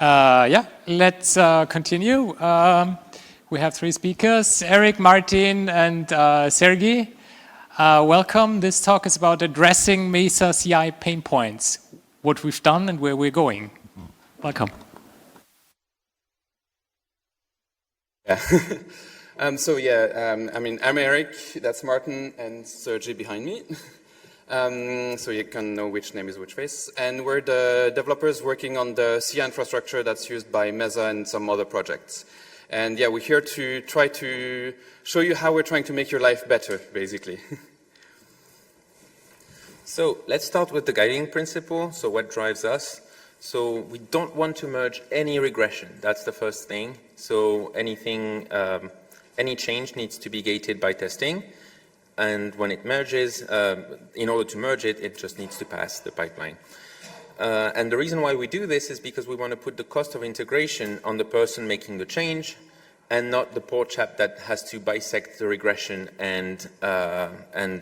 Yeah, let's continue. We have three speakers, Eric, Martin, and Sergi. Welcome. This talk is about addressing Mesa CI pain points, what we've done and where we're going. Welcome. Yeah. I'm Eric, that's Martin, and Sergi behind me. So you can know which name is which face. And we're the developers working on the CI infrastructure that's used by Mesa and some other projects. And yeah, we're here to try to show you how we're trying to make your life better, basically. So let's start with the guiding principle. So what drives us? So we don't want to merge any regression. That's the first thing. So anything, any change needs to be gated by testing. And when it merges, in order to merge it, it just needs to pass the pipeline. And the reason why we do this is because we want to put the cost of integration on the person making the change and not the poor chap that has to bisect the regression and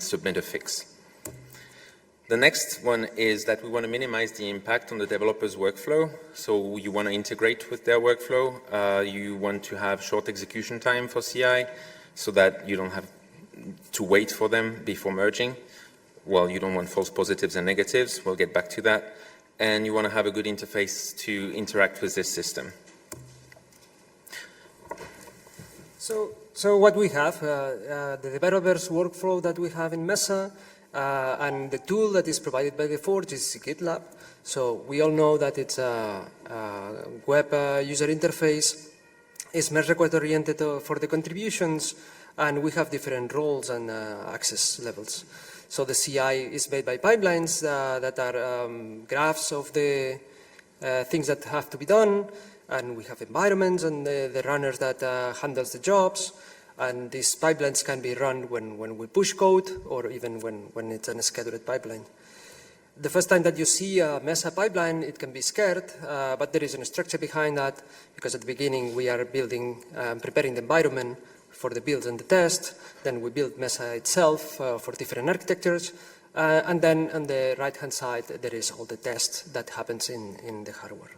submit a fix. The next one is that we want to minimize the impact on the developer's workflow. So you want to integrate with their workflow. You want to have short execution time for CI so that you don't have to wait for them before merging. Well, you don't want false positives and negatives. We'll get back to that. And you want to have a good interface to interact with this system. So what we have, the developer's workflow that we have in Mesa, and the tool that is provided by the Forge is GitLab. So we all know that it's a web user interface. It's merge request oriented for the contributions, and we have different roles and access levels. So the CI is made by pipelines that are graphs of the things that have to be done, and we have environments and the runners that handles the jobs. And these pipelines can be run when we push code or even when it's a scheduled pipeline. The first time that you see a Mesa pipeline, it can be scared, but there is a structure behind that because at the beginning we are building, preparing the environment for the builds and the tests. Then we build Mesa itself for different architectures. And then on the right-hand side, there is all the tests that happens in the hardware.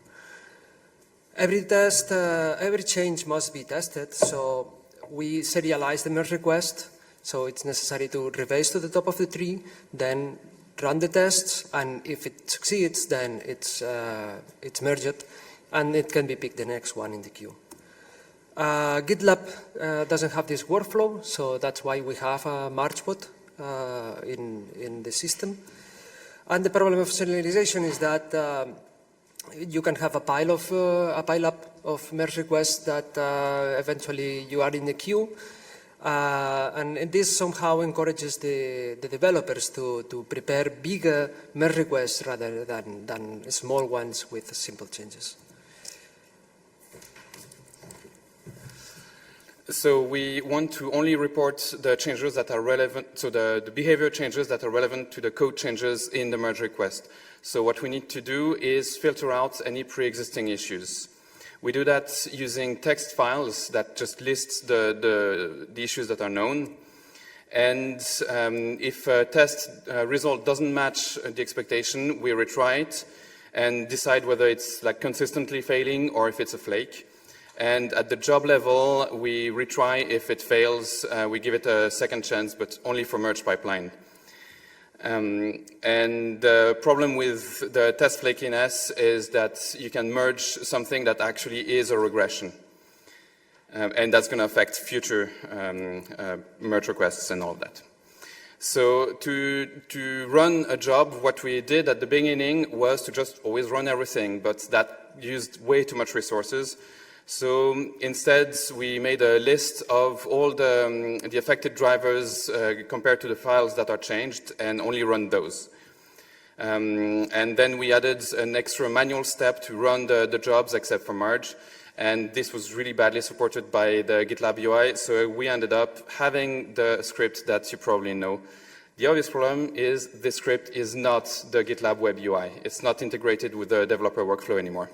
Every test, every change must be tested. So we serialize the merge request, so it's necessary to reverse to the top of the tree, then run the tests, and if it succeeds, then it's merged, and it can be picked the next one in the queue. GitLab doesn't have this workflow, so that's why we have a merge bot in the system. And the problem of serialization is that you can have a pile up of merge requests that eventually you are in the queue, and this somehow encourages the developers to prepare bigger merge requests rather than small ones with simple changes. So we want to only report the changes that are relevant, so the behavior changes that are relevant to the code changes in the merge request. So what we need to do is filter out any pre-existing issues. We do that using text files that just list the issues that are known. And if a test result doesn't match the expectation, we retry it and decide whether it's like consistently failing or if it's a flake. And at the job level, we retry. If it fails, we give it a second chance, but only for merge pipeline. And the problem with the test flakiness is that you can merge something that actually is a regression. And that's going to affect future merge requests and all that. So to run a job, what we did at the beginning was to just always run everything, but that used way too much resources. So instead, we made a list of all the affected drivers compared to the files that are changed and only run those. And then we added an extra manual step to run the jobs except for merge. And this was really badly supported by the GitLab UI. So we ended up having the script that you probably know. The obvious problem is this script is not the GitLab web UI. It's not integrated with the developer workflow anymore.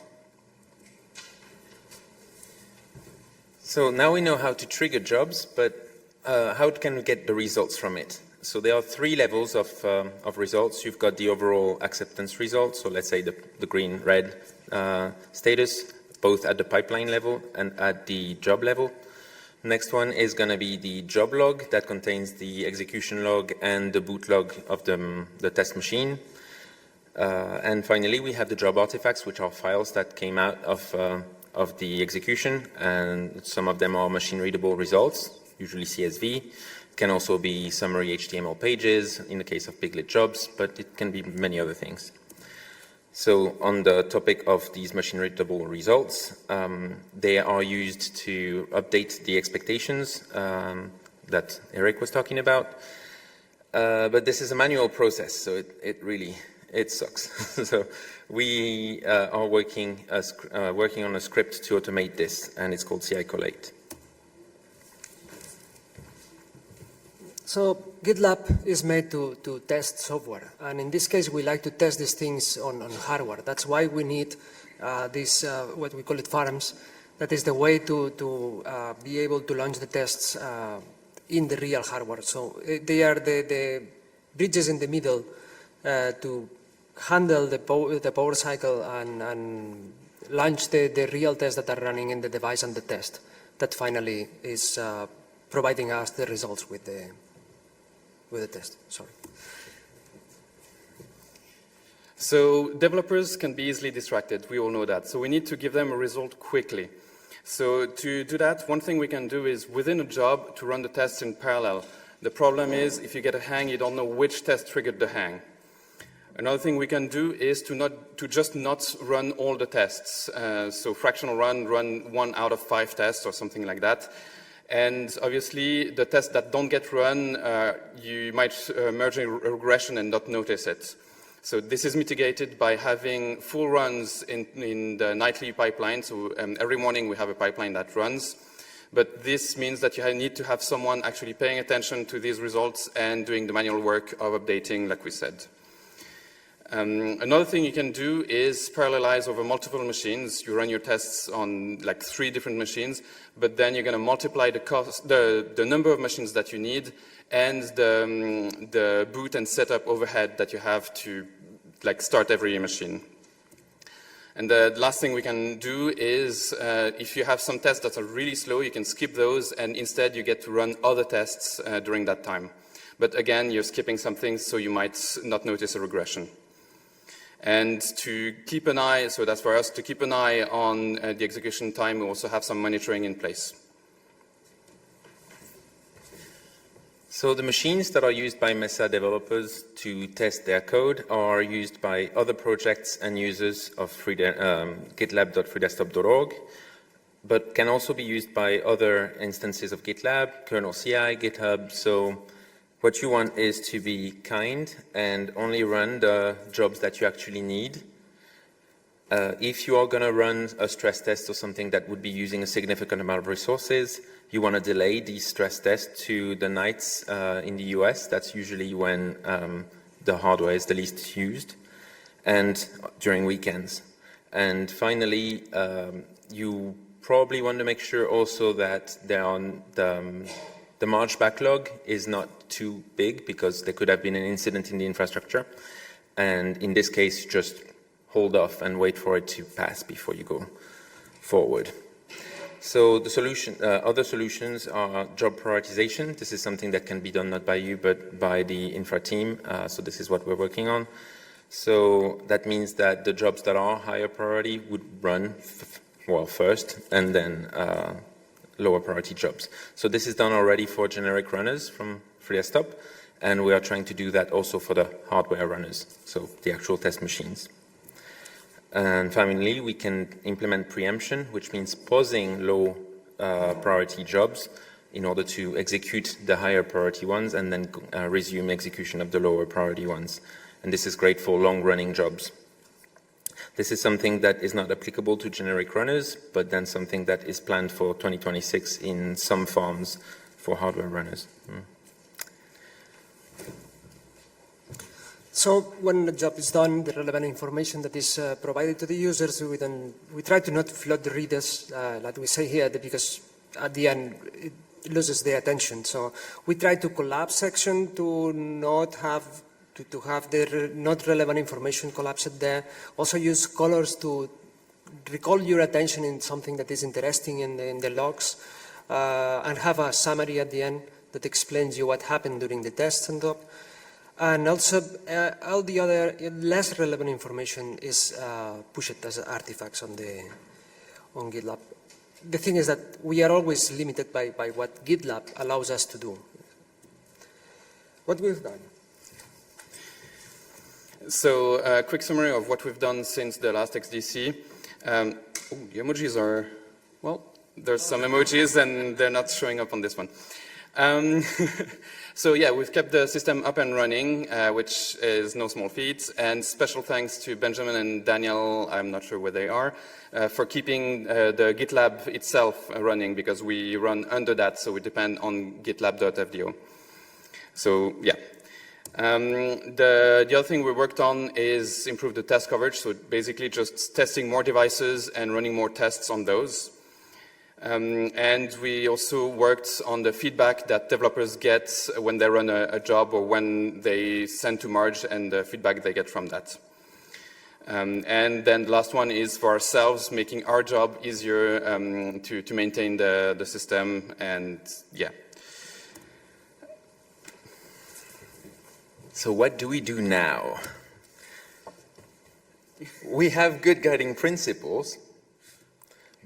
So now we know how to trigger jobs, but how can we get the results from it? So there are three levels of results. You've got the overall acceptance result, so let's say the green, red status. both at the pipeline level and at the job level. Next one is going to be the job log that contains the execution log and the boot log of the test machine. And finally, we have the job artifacts, which are files that came out of the execution, and some of them are machine-readable results, usually CSV. It can also be summary HTML pages in the case of Piglet jobs, but it can be many other things. So on the topic of these machine-readable results, they are used to update the expectations that Eric was talking about. But this is a manual process, so it sucks. So we are working on a script to automate this, and it's called CI Collate. So GitLab is made to test software, and in this case we like to test these things on hardware. That's why we need these, what we call it, farms. That is the way to be able to launch the tests in the real hardware. So they are the bridges in the middle to handle the power cycle and launch the real tests that are running in the device and the test that finally is providing us the results with the test. Sorry. So developers can be easily distracted. We all know that. So we need to give them a result quickly. So to do that, one thing we can do is within a job to run the tests in parallel. The problem is if you get a hang, you don't know which test triggered the hang. Another thing we can do is to just not run all the tests. So fractional run 1 out of 5 tests or something like that. And obviously, the tests that don't get run, you might merge a regression and not notice it. So this is mitigated by having full runs in the nightly pipeline. So every morning we have a pipeline that runs. But this means that you need to have someone actually paying attention to these results and doing the manual work of updating, like we said. Another thing you can do is parallelize over multiple machines. You run your tests on like 3 different machines, but then you're going to multiply the number of machines that you need and the boot and setup overhead that you have to like start every machine. And the last thing we can do is if you have some tests that are really slow, you can skip those and instead you get to run other tests during that time. But again, you're skipping some things, so you might not notice a regression. And to keep an eye, so that's for us, to keep an eye on the execution time, we also have some monitoring in place. So the machines that are used by Mesa developers to test their code are used by other projects and users of gitlab.freedesktop.org, but can also be used by other instances of GitLab, kernel CI, GitHub. So what you want is to be kind and only run the jobs that you actually need. If you are going to run a stress test or something that would be using a significant amount of resources, you want to delay these stress tests to the nights in the US. That's usually when the hardware is the least used, and during weekends. And finally, you probably want to make sure also that the March backlog is not too big, because there could have been an incident in the infrastructure. And in this case, just hold off and wait for it to pass before you go forward. So the other solutions are job prioritization. This is something that can be done not by you, but by the infra team. So this is what we're working on. So that means that the jobs that are higher priority would run first, and then lower priority jobs. So this is done already for generic runners from FreeDesktop, and we are trying to do that also for the hardware runners, so the actual test machines. And finally, we can implement preemption, which means pausing low priority jobs in order to execute the higher priority ones and then resume execution of the lower priority ones. And this is great for long-running jobs. This is something that is not applicable to generic runners, but then something that is planned for 2026 in some farms for hardware runners. So when the job is done, the relevant information that is provided to the users, we try to not flood the readers, like we say here, because at the end it loses their attention. So we try to collapse section to not have the not relevant information collapsed there. Also use colors to recall your attention in something that is interesting in the logs, and have a summary at the end that explains you what happened during the test and all. And also, all the other less relevant information is pushed as artifacts on GitLab. The thing is that we are always limited by what GitLab allows us to do. What we've done. So a quick summary of what we've done since the last XDC. The emojis are, well, there's some emojis and they're not showing up on this one. So yeah, we've kept the system up and running, which is no small feat, and special thanks to Benjamin and Daniel, I'm not sure where they are, for keeping the GitLab itself running, because we run under that, so we depend on gitlab.fdo. So yeah. The other thing we worked on is improve the test coverage, so basically just testing more devices and running more tests on those. And we also worked on the feedback that developers get when they run a job or when they send to merge, and the feedback they get from that. And then the last one is for ourselves, making our job easier to maintain the system, and yeah. So what do we do now? We have good guiding principles,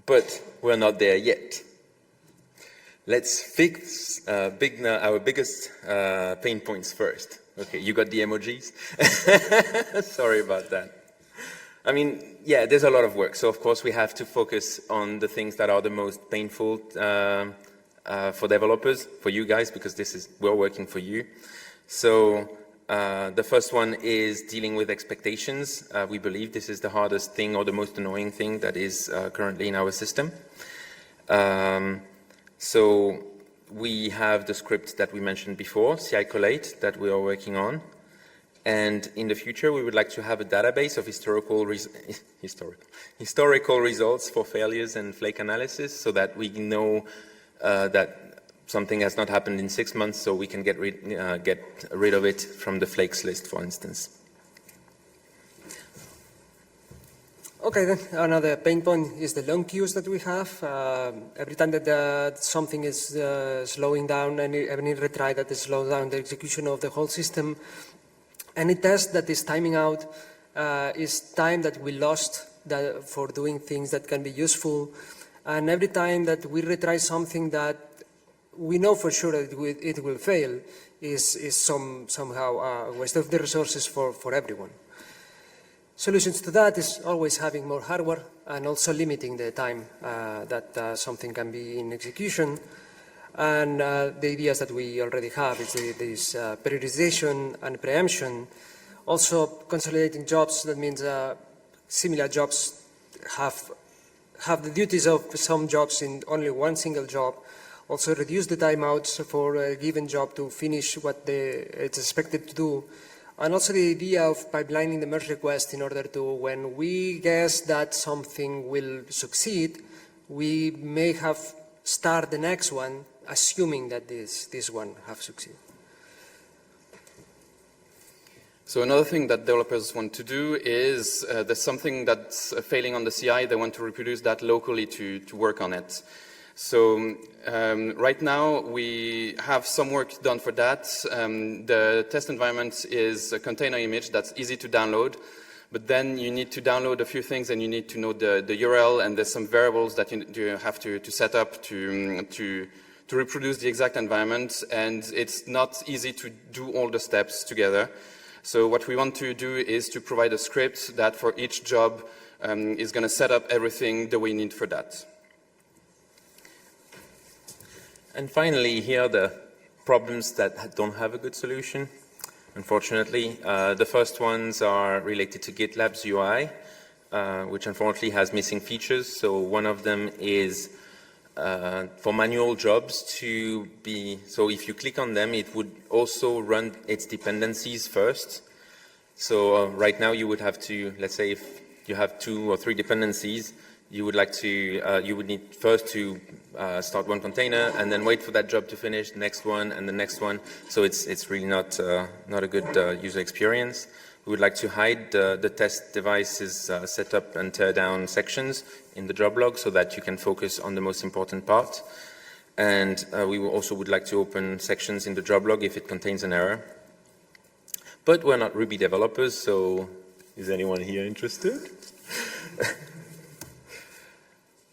but we're not there yet. Let's fix our biggest pain points first. Okay, you got the emojis? Sorry about that. I mean, yeah, there's a lot of work. So of course we have to focus on the things that are the most painful for developers, for you guys, because we're working for you. So the first one is dealing with expectations. We believe this is the hardest thing or the most annoying thing that is currently in our system. So we have the script that we mentioned before, CI collate, that we are working on. And in the future, we would like to have a database of historical results for failures and flake analysis, so that we know that something has not happened in 6 months, so we can get rid of it from the flakes list, for instance. Okay, then another pain point is the long queues that we have. Every time that something is slowing down, any retry that is slowing down the execution of the whole system, any test that is timing out is time that we lost for doing things that can be useful. And every time that we retry something that we know for sure that it will fail is somehow a waste of the resources for everyone. Solutions to that is always having more hardware and also limiting the time that something can be in execution. And the ideas that we already have is this periodization and preemption. Also consolidating jobs, that means similar jobs have the duties of some jobs in only one single job. Also reduce the timeouts for a given job to finish what it's expected to do. And also the idea of pipelining the merge request in order to, when we guess that something will succeed, we may have start the next one, assuming that this one have succeeded. So another thing that developers want to do is there's something that's failing on the CI, they want to reproduce that locally to work on it. So right now we have some work done for that. The test environment is a container image that's easy to download, but then you need to download a few things and you need to know the URL, and there's some variables that you have to set up to reproduce the exact environment, and it's not easy to do all the steps together. So what we want to do is to provide a script that for each job is going to set up everything the way you need for that. And finally, here are the problems that don't have a good solution, unfortunately. The first ones are related to GitLab's UI, which unfortunately has missing features. So one of them is for manual jobs to be, so if you click on them, it would also run its dependencies first. So right now you would have to, let's say if you have 2 or 3 dependencies, you would like to, you would need first to start one container and then wait for that job to finish, the next one and the next one. So it's really not a good user experience. We would like to hide the test devices set up and tear down sections in the job log so that you can focus on the most important part. And we also would like to open sections in the job log if it contains an error. But we're not Ruby developers, so is anyone here interested?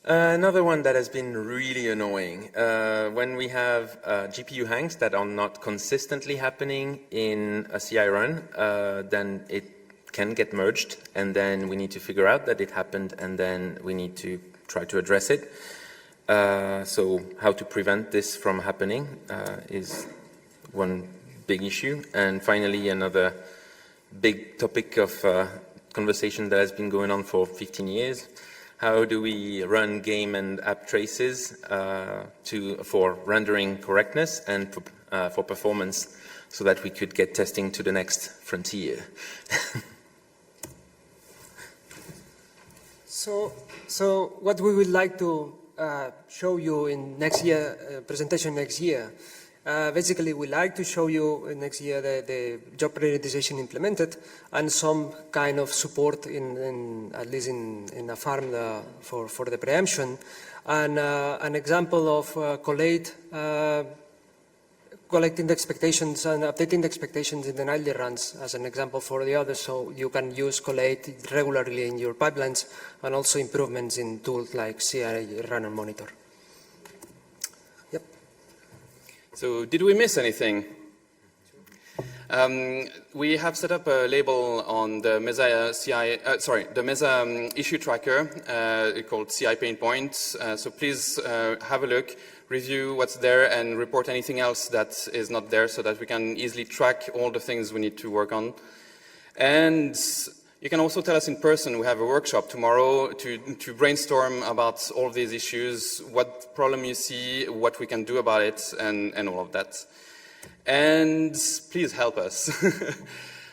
Another one that has been really annoying, when we have GPU hangs that are not consistently happening in a CI run, then it can get merged, and then we need to figure out that it happened, and then we need to try to address it. So how to prevent this from happening is one big issue. And finally, another big topic of conversation that has been going on for 15 years. How do we run game and app traces for rendering correctness and for performance so that we could get testing to the next frontier? So what we would like to show you in next year, presentation next year, basically we like to show you next year the job prioritization implemented and some kind of support at least in a farm for the preemption, and an example of collecting the expectations and updating the expectations in the nightly runs as an example for the others, so you can use collate regularly in your pipelines, and also improvements in tools like CI run and monitor. Yep. So did we miss anything? We have set up a label on the Mesa CI, the Mesa issue tracker called CI Pain Points. So please have a look, review what's there, and report anything else that is not there so that we can easily track all the things we need to work on. And you can also tell us in person. We have a workshop tomorrow to brainstorm about all of these issues, what problem you see, what we can do about it, and all of that. And please help us.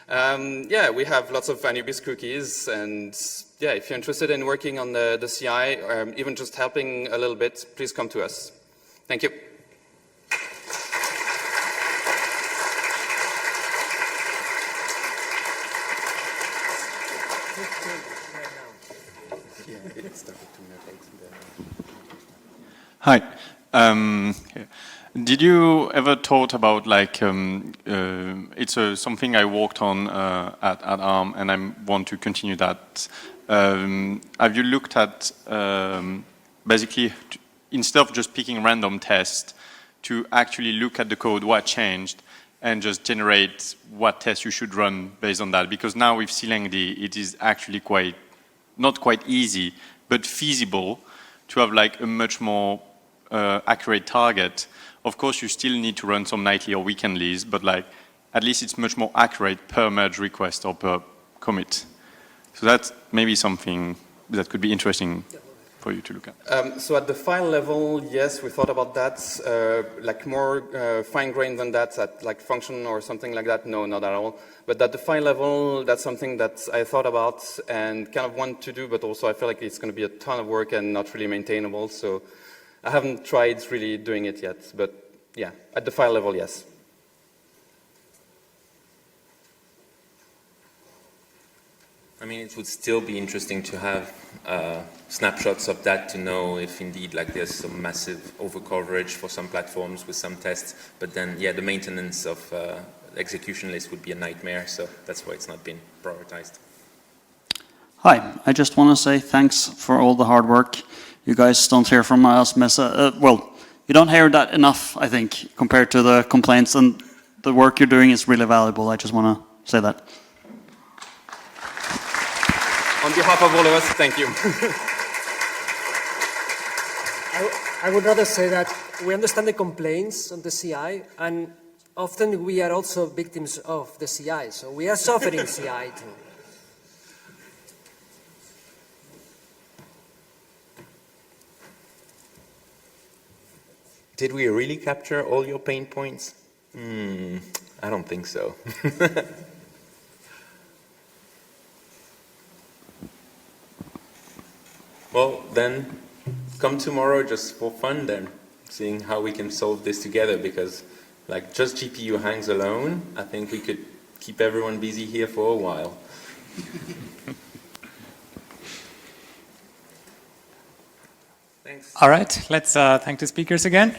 Yeah, we have lots of Anubis cookies, and yeah, if you're interested in working on the CI, or even just helping a little bit, please come to us. Thank you. Hi. Did you ever thought about like it's something I worked on at ARM, and I want to continue that. Have you looked at basically instead of just picking random tests, to actually look at the code, what changed, and just generate what tests you should run based on that? Because now with CLangD, it is actually not quite easy, but feasible to have like a much more accurate target. Of course, you still need to run some nightly or weekendlies, but like at least it's much more accurate per merge request or per commit. So that's maybe something that could be interesting for you to look at. So at the file level, yes, we thought about that. Like more fine-grained than that, at like function or something like that, no, not at all. But at the file level, that's something that I thought about and kind of want to do, but also I feel like it's going to be a ton of work and not really maintainable. So I haven't tried really doing it yet, but yeah, at the file level, yes. I mean, it would still be interesting to have snapshots of that to know if indeed like there's some massive overcoverage for some platforms with some tests, but then yeah, the maintenance of execution list would be a nightmare, so that's why it's not been prioritized. Hi, I just want to say thanks for all the hard work. You guys don't hear from us, Mesa. Well, you don't hear that enough, I think, compared to the complaints, and the work you're doing is really valuable. I just want to say that. On behalf of all of us, thank you. I would rather say that we understand the complaints on the CI, and often we are also victims of the CI, so we are suffering CI too. Did we really capture all your pain points? I don't think so. Well, then come tomorrow just for fun then, seeing how we can solve this together, because like just GPU hangs alone, I think we could keep everyone busy here for a while. Thanks. All right, let's thank the speakers again.